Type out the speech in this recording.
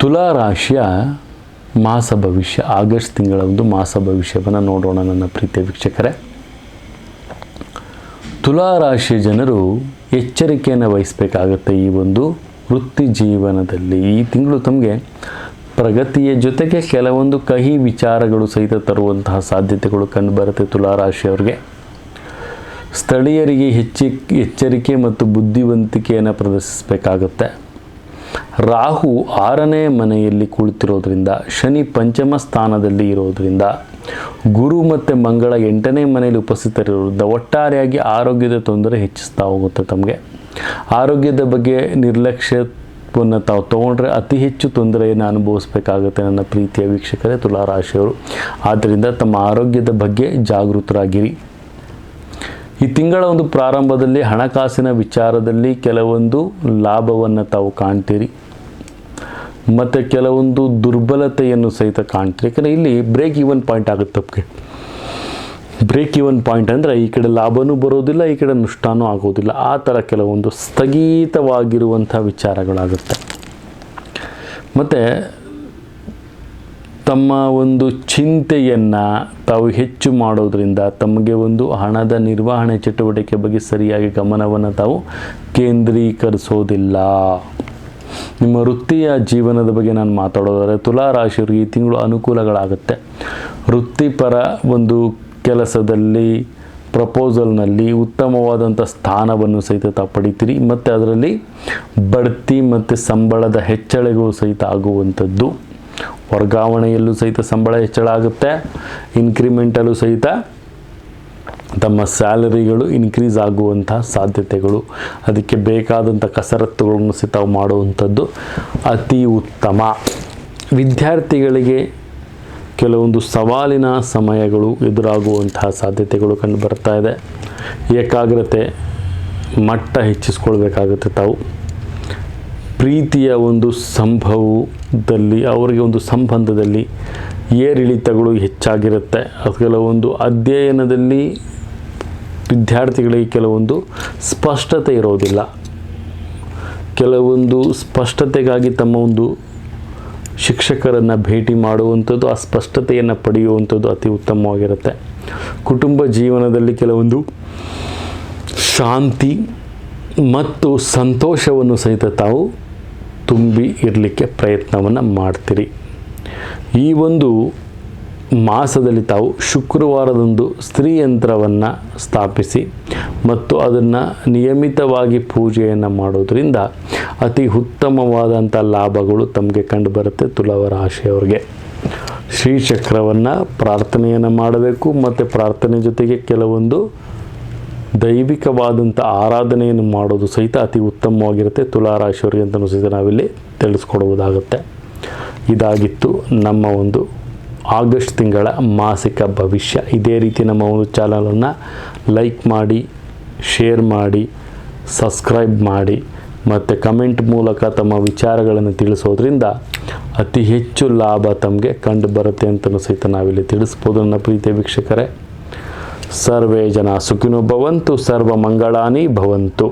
ತುಲಾ ರಾಶಿಯ ಮಾಸ ಭವಿಷ್ಯ, ಆಗಸ್ಟ್ ತಿಂಗಳ ಒಂದು ಮಾಸ ಭವಿಷ್ಯವನ್ನು ನೋಡೋಣ ನನ್ನ ಪ್ರೀತಿಯ ವೀಕ್ಷಕರೇ. ತುಲಾ ರಾಶಿಯ ಜನರು ಎಚ್ಚರಿಕೆಯನ್ನು ವಹಿಸಬೇಕಾಗುತ್ತೆ. ಈ ಒಂದು ವೃತ್ತಿ ಜೀವನದಲ್ಲಿ ಈ ತಿಂಗಳು ತಮಗೆ ಪ್ರಗತಿಯ ಜೊತೆಗೆ ಕೆಲವೊಂದು ಕಹಿ ವಿಚಾರಗಳು ಸಹಿತ ತರುವಂತಹ ಸಾಧ್ಯತೆಗಳು ಕಂಡುಬರುತ್ತೆ. ತುಲಾ ರಾಶಿಯವರಿಗೆ ಸ್ಥಳೀಯರಿಗೆ ಎಚ್ಚರಿಕೆ ಮತ್ತು ಬುದ್ಧಿವಂತಿಕೆಯನ್ನು ಪ್ರದರ್ಶಿಸಬೇಕಾಗುತ್ತೆ. ರಾಹು 6ನೇ ಮನೆಯಲ್ಲಿ ಕುಳಿತಿರೋದ್ರಿಂದ, ಶನಿ ಪಂಚಮ ಸ್ಥಾನದಲ್ಲಿ ಇರೋದ್ರಿಂದ, ಗುರು ಮತ್ತು ಮಂಗಳ 8ನೇ ಮನೆಯಲ್ಲಿ ಉಪಸ್ಥಿತರಿರೋದ್ರಿಂದ ಒಟ್ಟಾರೆಯಾಗಿ ಆರೋಗ್ಯದ ತೊಂದರೆ ಹೆಚ್ಚಿಸ್ತಾ ಹೋಗುತ್ತೆ. ತಮಗೆ ಆರೋಗ್ಯದ ಬಗ್ಗೆ ನಿರ್ಲಕ್ಷ್ಯವನ್ನು ತಾವು ತೊಗೊಂಡ್ರೆ ಅತಿ ಹೆಚ್ಚು ತೊಂದರೆಯನ್ನು ಅನುಭವಿಸಬೇಕಾಗುತ್ತೆ ನನ್ನ ಪ್ರೀತಿಯ ವೀಕ್ಷಕರೇ ತುಲಾ ರಾಶಿಯವರು. ಆದ್ದರಿಂದ ತಮ್ಮ ಆರೋಗ್ಯದ ಬಗ್ಗೆ ಜಾಗೃತರಾಗಿರಿ. ಈ ತಿಂಗಳ ಒಂದು ಪ್ರಾರಂಭದಲ್ಲಿ ಹಣಕಾಸಿನ ವಿಚಾರದಲ್ಲಿ ಕೆಲವೊಂದು ಲಾಭವನ್ನು ತಾವು ಕಾಣ್ತೀರಿ ಮತ್ತು ಕೆಲವೊಂದು ದುರ್ಬಲತೆಯನ್ನು ಸಹಿತ ಕಾಣ್ತೀರಿ. ಯಾಕಂದರೆ ಇಲ್ಲಿ ಬ್ರೇಕ್ ಈವನ್ ಪಾಯಿಂಟ್ ಆಗುತ್ತೆ. ತಮಗೆ ಬ್ರೇಕ್ ಈವನ್ ಪಾಯಿಂಟ್ ಅಂದರೆ ಈ ಕಡೆ ಲಾಭವೂ ಬರೋದಿಲ್ಲ, ಈ ಕಡೆ ನಷ್ಟನೂ ಆಗೋದಿಲ್ಲ. ಆ ಥರ ಕೆಲವೊಂದು ಸ್ಥಗಿತವಾಗಿರುವಂಥ ವಿಚಾರಗಳಾಗುತ್ತೆ. ಮತ್ತು ತಮ್ಮ ಒಂದು ಚಿಂತೆಯನ್ನು ತಾವು ಹೆಚ್ಚು ಮಾಡೋದರಿಂದ ತಮಗೆ ಒಂದು ಹಣದ ನಿರ್ವಹಣೆ ಚಟುವಟಿಕೆ ಬಗ್ಗೆ ಸರಿಯಾಗಿ ಗಮನವನ್ನು ತಾವು ಕೇಂದ್ರೀಕರಿಸೋದಿಲ್ಲ. ನಿಮ್ಮ ವೃತ್ತಿಯ ಜೀವನದ ಬಗ್ಗೆ ನಾನು ಮಾತಾಡೋದಾದರೆ ತುಲಾ ರಾಶಿಯವರಿಗೆ ಈ ತಿಂಗಳು ಅನುಕೂಲಗಳಾಗುತ್ತೆ. ವೃತ್ತಿಪರ ಒಂದು ಕೆಲಸದಲ್ಲಿ ಪ್ರಪೋಸಲ್ನಲ್ಲಿ ಉತ್ತಮವಾದಂಥ ಸ್ಥಾನವನ್ನು ಸಹಿತ ತಾವು ಪಡಿತೀರಿ ಮತ್ತು ಅದರಲ್ಲಿ ಬಡ್ತಿ ಮತ್ತು ಸಂಬಳದ ಹೆಚ್ಚಳಗಳು ಸಹಿತ ಆಗುವಂಥದ್ದು. ವರ್ಗಾವಣೆಯಲ್ಲೂ ಸಹಿತ ಸಂಬಳ ಹೆಚ್ಚಳ ಆಗುತ್ತೆ. ಇನ್ಕ್ರಿಮೆಂಟಲ್ಲೂ ಸಹಿತ ತಮ್ಮ ಸ್ಯಾಲರಿಗಳು ಇನ್ಕ್ರೀಸ್ ಆಗುವಂಥ ಸಾಧ್ಯತೆಗಳು, ಅದಕ್ಕೆ ಬೇಕಾದಂಥ ಕಸರತ್ತುಗಳನ್ನು ಸಹಿತ ತಾವು ಮಾಡುವಂಥದ್ದು ಅತಿ ಉತ್ತಮ. ವಿದ್ಯಾರ್ಥಿಗಳಿಗೆ ಕೆಲವೊಂದು ಸವಾಲಿನ ಸಮಯಗಳು ಎದುರಾಗುವಂತಹ ಸಾಧ್ಯತೆಗಳು ಕಂಡು ಬರ್ತಾ ಇದೆ. ಏಕಾಗ್ರತೆ ಮಟ್ಟ ಹೆಚ್ಚಿಸ್ಕೊಳ್ಬೇಕಾಗುತ್ತೆ. ತಾವು ಪ್ರೀತಿಯ ಒಂದು ಸಂಭವದಲ್ಲಿ ಅವರಿಗೆ ಒಂದು ಸಂಬಂಧದಲ್ಲಿ ಏರಿಳಿತಗಳು ಹೆಚ್ಚಾಗಿರುತ್ತೆ. ಕೆಲವೊಂದು ಅಧ್ಯಯನದಲ್ಲಿ ವಿದ್ಯಾರ್ಥಿಗಳಿಗೆ ಕೆಲವೊಂದು ಸ್ಪಷ್ಟತೆ ಇರೋದಿಲ್ಲ. ಕೆಲವೊಂದು ಸ್ಪಷ್ಟತೆಗಾಗಿ ತಮ್ಮ ಒಂದು ಶಿಕ್ಷಕರನ್ನು ಭೇಟಿ ಮಾಡುವಂಥದ್ದು, ಆ ಸ್ಪಷ್ಟತೆಯನ್ನು ಪಡೆಯುವಂಥದ್ದು ಅತಿ ಉತ್ತಮವಾಗಿರುತ್ತೆ. ಕುಟುಂಬ ಜೀವನದಲ್ಲಿ ಕೆಲವೊಂದು ಶಾಂತಿ ಮತ್ತು ಸಂತೋಷವನ್ನು ಸಹಿತ ತಾವು ತುಂಬಿ ಇರಲಿಕ್ಕೆ ಪ್ರಯತ್ನವನ್ನು ಮಾಡ್ತೀರಿ. ಈ ಒಂದು ಮಾಸದಲ್ಲಿ ತಾವು ಶುಕ್ರವಾರದಂದು ಸ್ತ್ರೀ ಯಂತ್ರವನ್ನು ಸ್ಥಾಪಿಸಿ ಮತ್ತು ಅದನ್ನು ನಿಯಮಿತವಾಗಿ ಪೂಜೆಯನ್ನು ಮಾಡೋದರಿಂದ ಅತಿ ಉತ್ತಮವಾದಂಥ ಲಾಭಗಳು ತಮಗೆ ಕಂಡುಬರುತ್ತೆ. ತುಲಾ ರಾಶಿಯವರಿಗೆ ಶ್ರೀಚಕ್ರವನ್ನು ಪ್ರಾರ್ಥನೆಯನ್ನು ಮಾಡಬೇಕು ಮತ್ತು ಪ್ರಾರ್ಥನೆ ಜೊತೆಗೆ ಕೆಲವೊಂದು ದೈವಿಕವಾದಂಥ ಆರಾಧನೆಯನ್ನು ಮಾಡೋದು ಸಹಿತ ಅತಿ ಉತ್ತಮವಾಗಿರುತ್ತೆ ತುಲಾ ರಾಶಿಯವರಿಗೆ ಅಂತಲೂ ಸಹಿತ ನಾವಿಲ್ಲಿ ತಿಳಿಸ್ಕೊಡುವುದಾಗುತ್ತೆ. ಇದಾಗಿತ್ತು ನಮ್ಮ ಒಂದು ಆಗಸ್ಟ್ ತಿಂಗಳ ಮಾಸಿಕ ಭವಿಷ್ಯ. ಇದೇ ರೀತಿ ನಮ್ಮ ಒಂದು ಚಾನಲನ್ನು ಲೈಕ್ ಮಾಡಿ, ಶೇರ್ ಮಾಡಿ, ಸಬ್ಸ್ಕ್ರೈಬ್ ಮಾಡಿ ಮತ್ತು ಕಮೆಂಟ್ ಮೂಲಕ ತಮ್ಮ ವಿಚಾರಗಳನ್ನು ತಿಳಿಸೋದ್ರಿಂದ ಅತಿ ಹೆಚ್ಚು ಲಾಭ ತಮಗೆ ಕಂಡು ಬರುತ್ತೆ ಅಂತಲೂ ಸಹಿತ ನಾವಿಲ್ಲಿ ತಿಳಿಸ್ಬೋದು. ನನ್ನ ಪ್ರೀತಿಯ ವೀಕ್ಷಕರೇ, ಸರ್ವೇ ಜನ ಸುಖಿನೋ ಭವಂತು, ಸರ್ವ ಮಂಗಳಾನಿ ಭವಂತು.